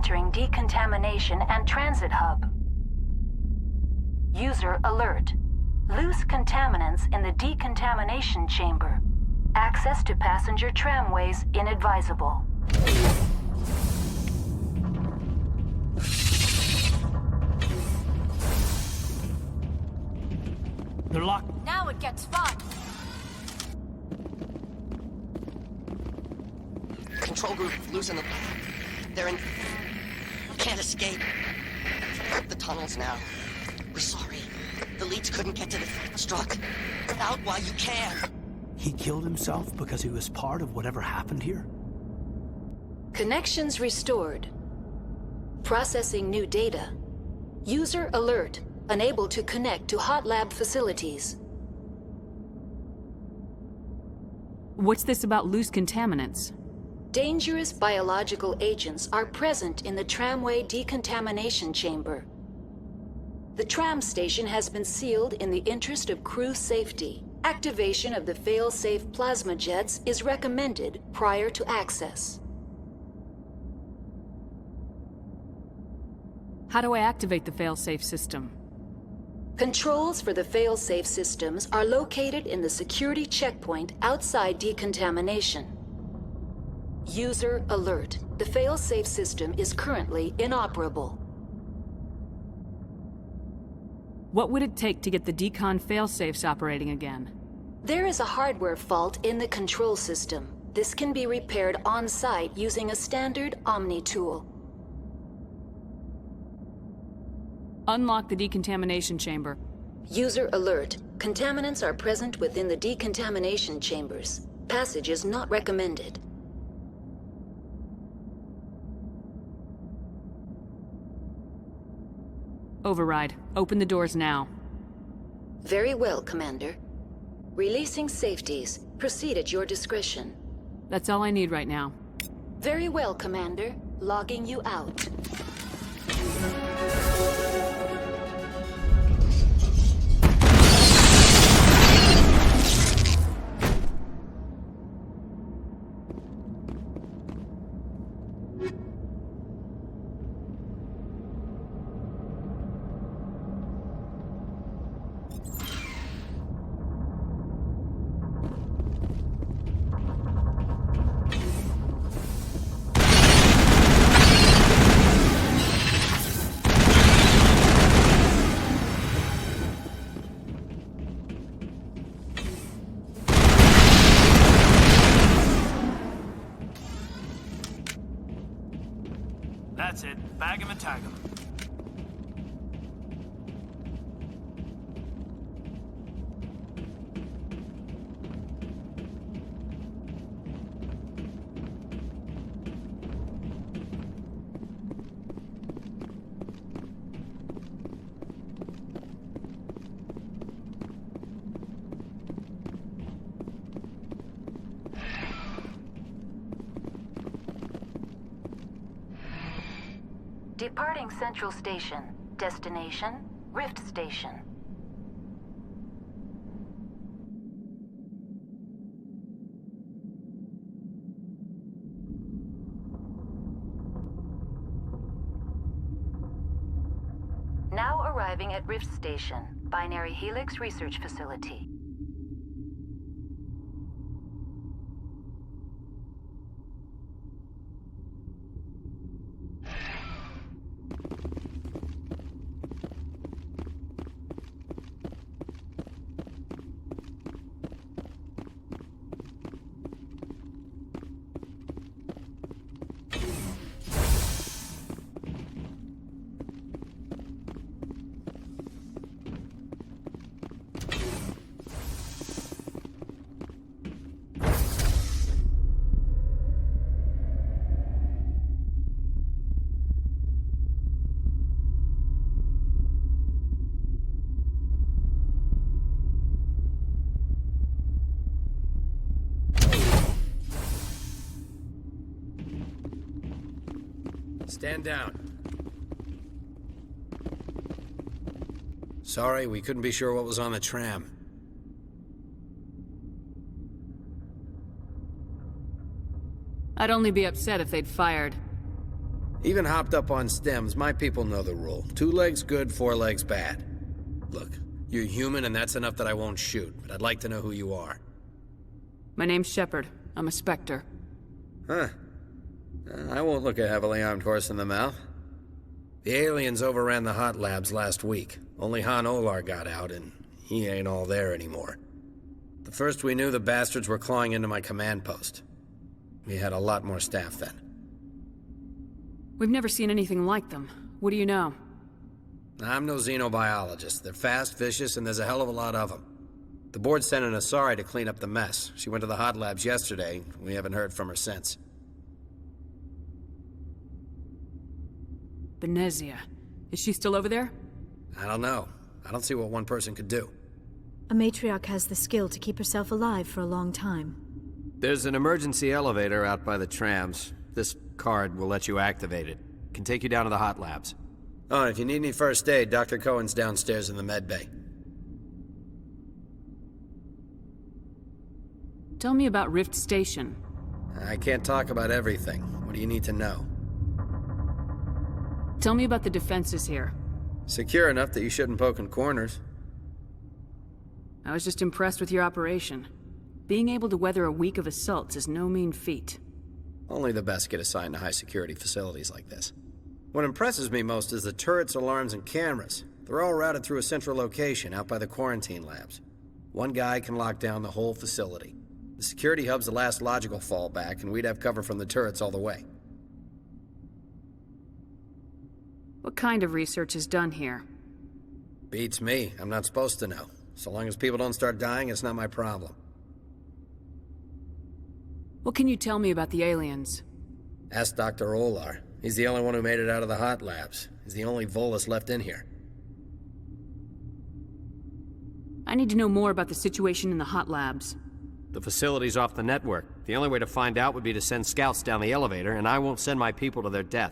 entering decontamination and transit hub. User alert. Loose contaminants in the decontamination chamber. Access to passenger tramways inadvisable. They're locked. Now it gets fun. Control group, loosen them. They're in... Can't escape. The tunnels now. We're sorry. The leads couldn't get to the struck. Get out while you can. He killed himself because he was part of whatever happened here? Connections restored. Processing new data. User alert. Unable to connect to hot lab facilities. What's this about loose contaminants? Dangerous biological agents are present in the tramway decontamination chamber. The tram station has been sealed in the interest of crew safety. Activation of the fail-safe plasma jets is recommended prior to access. How do I activate the fail-safe system? Controls for the fail-safe systems are located in the security checkpoint outside decontamination. User alert. The fail-safe system is currently inoperable. What would it take to get the decon fail-safes operating again? There is a hardware fault in the control system. This can be repaired on-site using a standard Omni tool. Unlock the decontamination chamber. User alert. Contaminants are present within the decontamination chambers. Passage is not recommended. Override. Open the doors now. Very well, Commander. Releasing safeties. Proceed at your discretion. That's all I need right now. Very well, Commander. Logging you out. That's it. Bag him and tag him. Departing Central Station. Destination, Rift Station. Now arriving at Rift Station, Binary Helix Research Facility. Stand down. Sorry, we couldn't be sure what was on the tram. I'd only be upset if they'd fired. Even hopped up on stems, my people know the rule. 2 legs good, 4 legs bad. Look, you're human and that's enough that I won't shoot, but I'd like to know who you are. My name's Shepard. I'm a Spectre. Huh. I won't look a heavily armed horse in the mouth. The aliens overran the hot labs last week. Only Han Olar got out, and he ain't all there anymore. The first we knew, the bastards were clawing into my command post. We had a lot more staff then. We've never seen anything like them. What do you know? I'm no xenobiologist. They're fast, vicious, and there's a hell of a lot of them. The board sent an Asari to clean up the mess. She went to the hot labs yesterday. We haven't heard from her since. Benezia. Is she still over there? I don't know. I don't see what one person could do. A matriarch has the skill to keep herself alive for a long time. There's an emergency elevator out by the trams. This card will let you activate it. Can take you down to the hot labs. Oh, and if you need any first aid, Dr. Cohen's downstairs in the med bay. Tell me about Rift Station. I can't talk about everything. What do you need to know? Tell me about the defenses here. Secure enough that you shouldn't poke in corners. I was just impressed with your operation. Being able to weather a week of assaults is no mean feat. Only the best get assigned to high-security facilities like this. What impresses me most is the turrets, alarms, and cameras. They're all routed through a central location out by the quarantine labs. One guy can lock down the whole facility. The security hub's the last logical fallback, and we'd have cover from the turrets all the way. What kind of research is done here? Beats me. I'm not supposed to know. So long as people don't start dying, it's not my problem. What can you tell me about the aliens? Ask Dr. Olar. He's the only one who made it out of the hot labs. He's the only Volus left in here. I need to know more about the situation in the hot labs. The facility's off the network. The only way to find out would be to send scouts down the elevator, and I won't send my people to their death.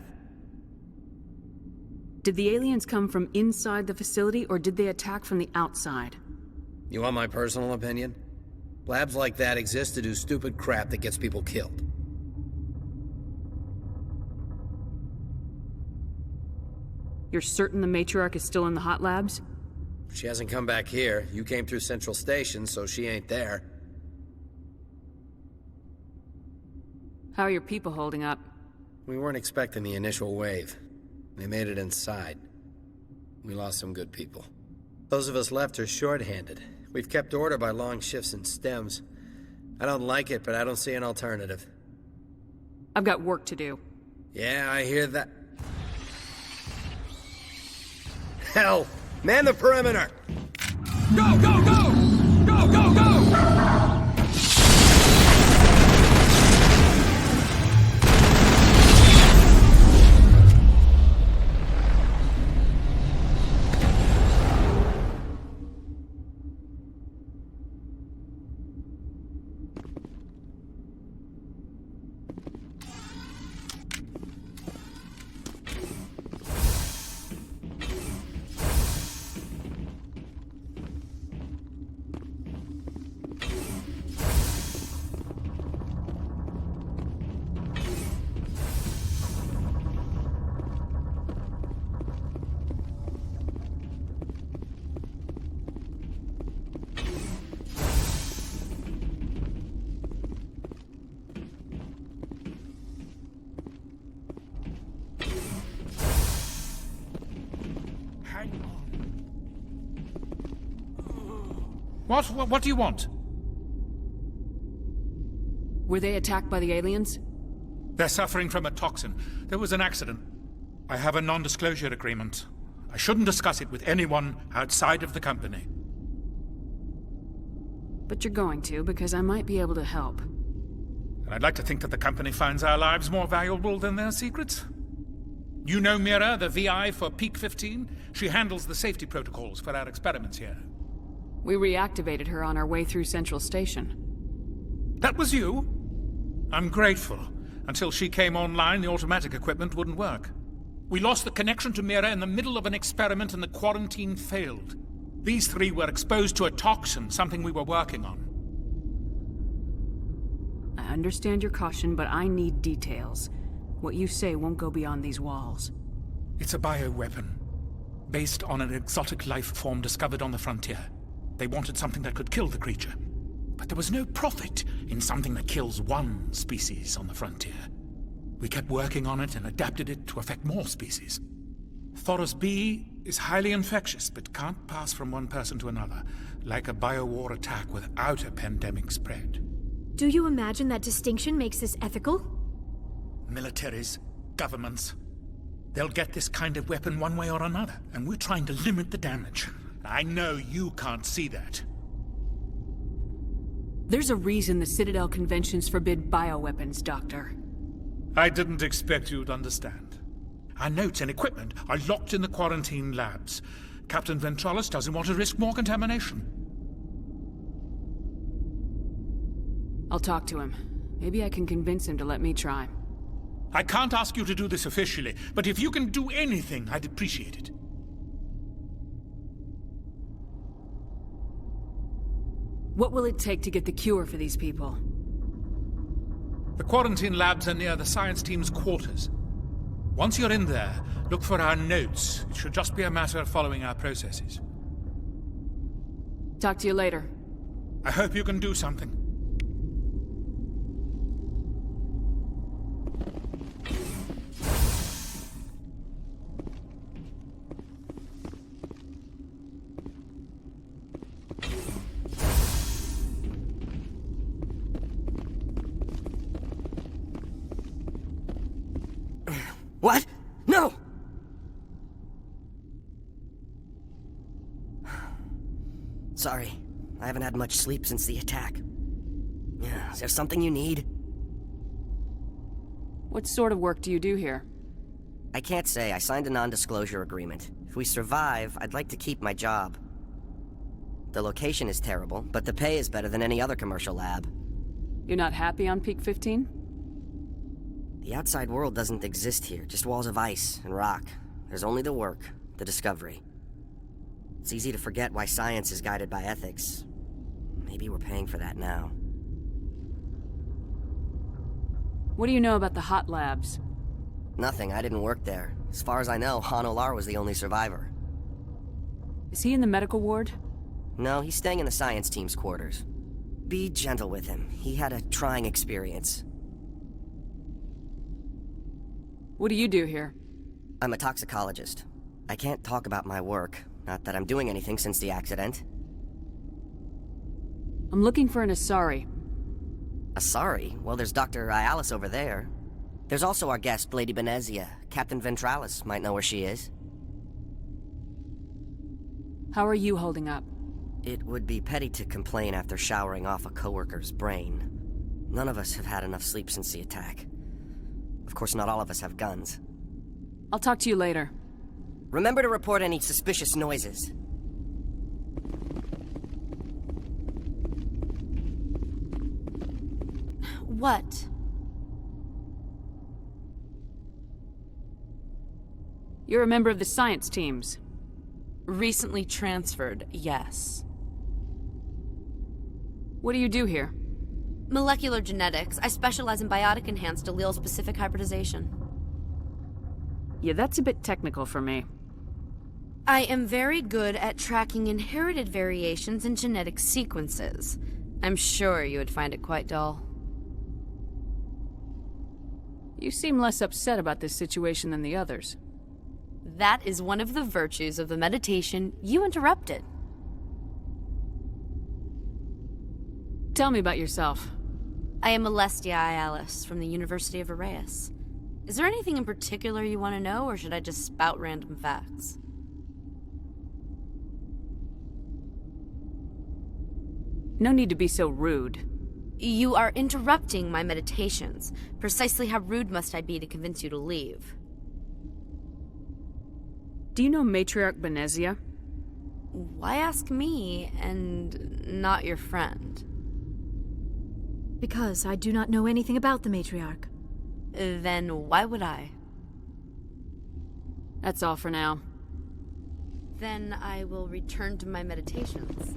Did the aliens come from inside the facility, or did they attack from the outside? You want my personal opinion? Labs like that exist to do stupid crap that gets people killed. You're certain the matriarch is still in the hot labs? She hasn't come back here. You came through Central Station, so she ain't there. How are your people holding up? We weren't expecting the initial wave. They made it inside. We lost some good people. Those of us left are short-handed. We've kept order by long shifts and stems. I don't like it, but I don't see an alternative. I've got work to do. Yeah, I hear that. Hell! Man the perimeter! Go, go, go! Go, go, go! What do you want? Were they attacked by the aliens? They're suffering from a toxin. There was an accident. I have a non-disclosure agreement. I shouldn't discuss it with anyone outside of the company. But you're going to, because I might be able to help. And I'd like to think that the company finds our lives more valuable than their secrets. You know Mira, the VI for Peak 15? She handles the safety protocols for our experiments here. We reactivated her on our way through Central Station. That was you? I'm grateful. Until she came online, the automatic equipment wouldn't work. We lost the connection to Mira in the middle of an experiment and the quarantine failed. These three were exposed to a toxin, something we were working on. I understand your caution, but I need details. What you say won't go beyond these walls. It's a bioweapon, based on an exotic life form discovered on the frontier. They wanted something that could kill the creature. But there was no profit in something that kills one species on the frontier. We kept working on it and adapted it to affect more species. Thoros B is highly infectious, but can't pass from one person to another, like a biowar attack without a pandemic spread. Do you imagine that distinction makes this ethical? Militaries, governments, they'll get this kind of weapon one way or another, and we're trying to limit the damage. I know you can't see that. There's a reason the Citadel conventions forbid bioweapons, Doctor. I didn't expect you'd understand. Our notes and equipment are locked in the quarantine labs. Captain Ventralis doesn't want to risk more contamination. I'll talk to him. Maybe I can convince him to let me try. I can't ask you to do this officially, but if you can do anything, I'd appreciate it. What will it take to get the cure for these people? The quarantine labs are near the science team's quarters. Once you're in there, look for our notes. It should just be a matter of following our processes. Talk to you later. I hope you can do something. What? No! Sorry. I haven't had much sleep since the attack. Yeah, is there something you need? What sort of work do you do here? I can't say. I signed a non-disclosure agreement. If we survive, I'd like to keep my job. The location is terrible, but the pay is better than any other commercial lab. You're not happy on Peak 15? The outside world doesn't exist here, just walls of ice and rock. There's only the work, the discovery. It's easy to forget why science is guided by ethics. Maybe we're paying for that now. What do you know about the hot labs? Nothing, I didn't work there. As far as I know, Han Olar was the only survivor. Is he in the medical ward? No, he's staying in the science team's quarters. Be gentle with him. He had a trying experience. What do you do here? I'm a toxicologist. I can't talk about my work. Not that I'm doing anything since the accident. I'm looking for an Asari. Asari? Well, there's Dr. Ayalis over there. There's also our guest, Lady Benezia. Captain Ventralis might know where she is. How are you holding up? It would be petty to complain after showering off a coworker's brain. None of us have had enough sleep since the attack. Of course, not all of us have guns. I'll talk to you later. Remember to report any suspicious noises. What? You're a member of the science teams. Recently transferred, yes. What do you do here? Molecular genetics. I specialize in biotic-enhanced allele-specific hybridization. Yeah, that's a bit technical for me. I am very good at tracking inherited variations in genetic sequences. I'm sure you would find it quite dull. You seem less upset about this situation than the others. That is one of the virtues of the meditation you interrupted. Tell me about yourself. I am Alestia Ayalis from the University of Arraeus. Is there anything in particular you want to know, or should I just spout random facts? No need to be so rude. You are interrupting my meditations. Precisely how rude must I be to convince you to leave? Do you know Matriarch Benezia? Why ask me, and not your friend? Because I do not know anything about the Matriarch. Then why would I? That's all for now. Then I will return to my meditations.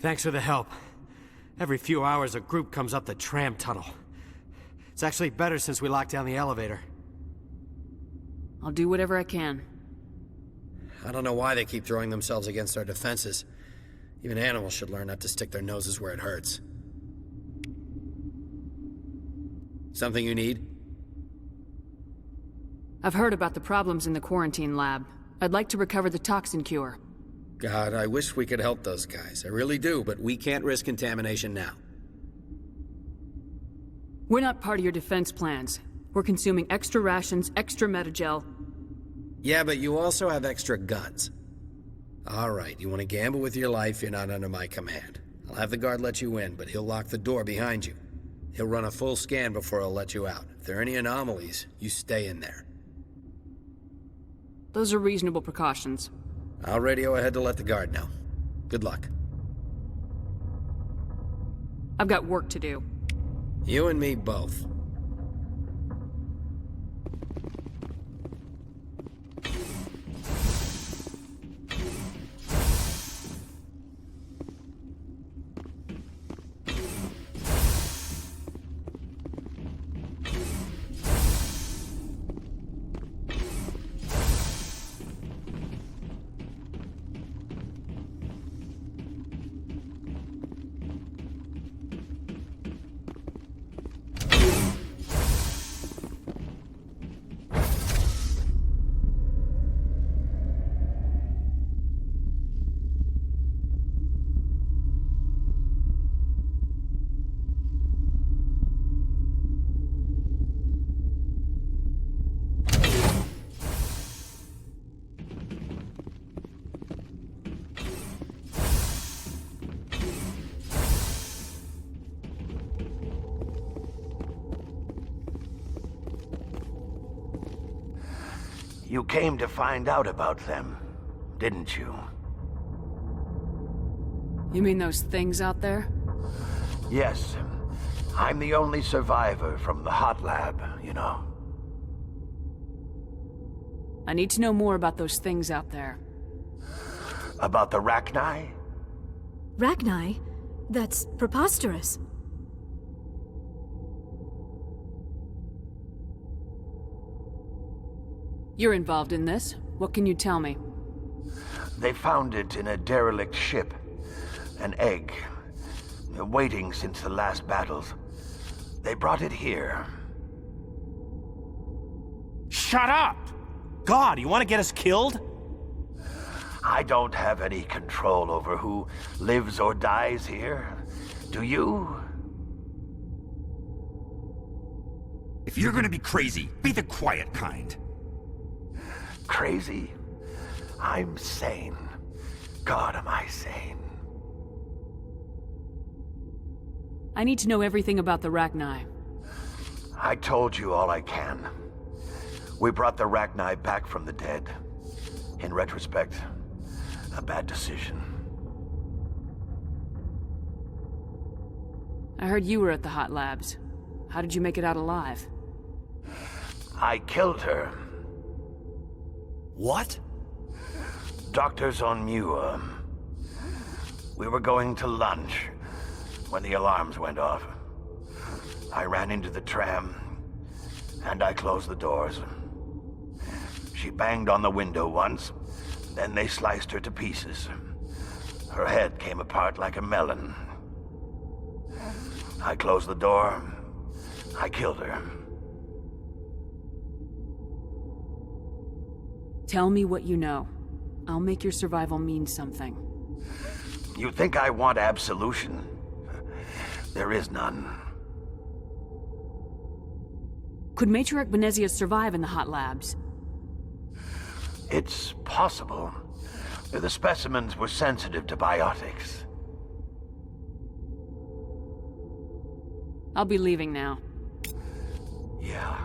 Thanks for the help. Every few hours, a group comes up the tram tunnel. It's actually better since we locked down the elevator. I'll do whatever I can. I don't know why they keep throwing themselves against our defenses. Even animals should learn not to stick their noses where it hurts. Something you need? I've heard about the problems in the quarantine lab. I'd like to recover the toxin cure. God, I wish we could help those guys. I really do, but we can't risk contamination now. We're not part of your defense plans. We're consuming extra rations, extra metagel. Yeah, but you also have extra guns. All right, you want to gamble with your life, you're not under my command. I'll have the guard let you in, but he'll lock the door behind you. He'll run a full scan before he'll let you out. If there are any anomalies, you stay in there. Those are reasonable precautions. I'll radio ahead to let the guard know. Good luck. I've got work to do. You and me both. You came to find out about them, didn't you? You mean those things out there? Yes. I'm the only survivor from the hot lab, you know. I need to know more about those things out there. About the Rachni? Rachni? That's preposterous. You're involved in this. What can you tell me? They found it in a derelict ship. An egg. Waiting since the last battles. They brought it here. Shut up! God, you want to get us killed? I don't have any control over who lives or dies here. Do you? If you're gonna be crazy, be the quiet kind. Crazy? I'm sane. God, am I sane. I need to know everything about the Rachni. I told you all I can. We brought the Rachni back from the dead. In retrospect, a bad decision. I heard you were at the hot labs. How did you make it out alive? I killed her. What? Doctors on Muir. We were going to lunch when the alarms went off. I ran into the tram, and I closed the doors. She banged on the window once, then they sliced her to pieces. Her head came apart like a melon. I closed the door. I killed her. Tell me what you know. I'll make your survival mean something. You think I want absolution? There is none. Could Matriarch Benezia survive in the hot labs? It's possible. The specimens were sensitive to biotics. I'll be leaving now. Yeah.